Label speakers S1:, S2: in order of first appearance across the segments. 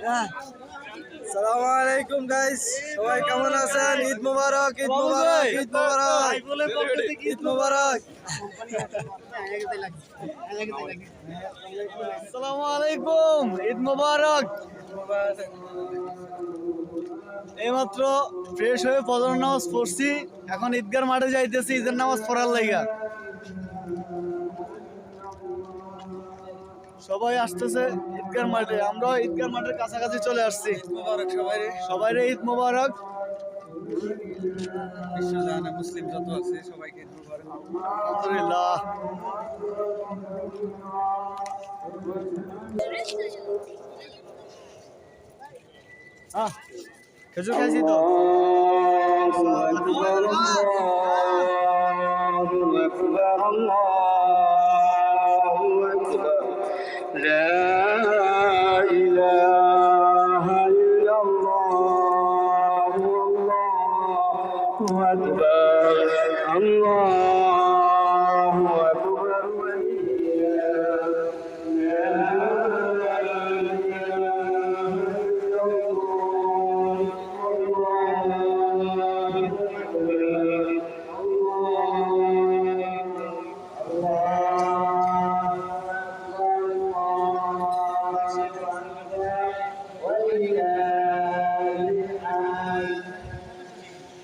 S1: আসসালামু আলাইকুম গাইস, সবাই কেমন আছেন? ঈদ মুবারক, ঈদ মুবারক, ঈদ মুবারক, ঈদ মুবারক। আসসালামু আলাইকুম, ঈদ মুবারক। এইমাত্র ফ্রেশ হয়ে ফজর নামাজ পড়ছি, এখন ঈদগার মাঠে যাইতেছি ঈদের নামাজ পড়ার লাইগা। সবাই আসতেছে ঈদগার মাঠে, আমরা ঈদগার মাঠের কাছাকাছি চলে আসছি। সবাইরে ঈদ মুবারক। বিশ্বজাহানে মুসলিম যত আছে সবাইকে ঈদ মুবারক। আলহামদুলিল্লাহ। খেজুর খাইছি তো।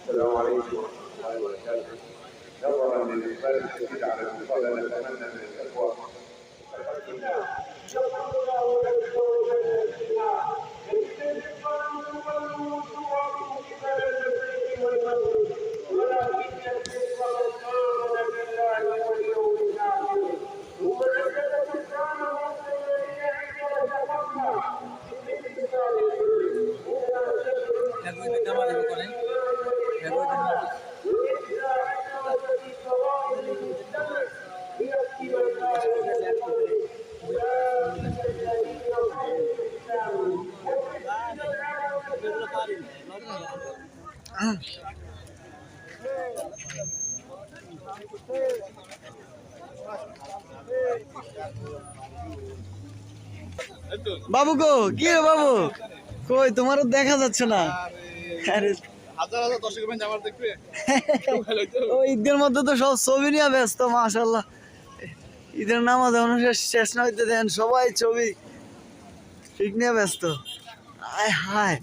S2: السلام عليكم ورحمة الله وبركاته. نظرا للإقبال الشديد على المصلى نتمنى من الإخوة
S1: বাবু গো, কি রে বাবু, কই তোমারও দেখা যাচ্ছে না। ও ঈদের মধ্যে তো সব ছবি নিয়ে ব্যস্ত, মাশাআল্লাহ। ঈদের নামাজ অনুষ্ঠিত শেষ না হইতে দেন, সবাই ছবি ঠিক নিয়ে ব্যস্ত। আয় হায়,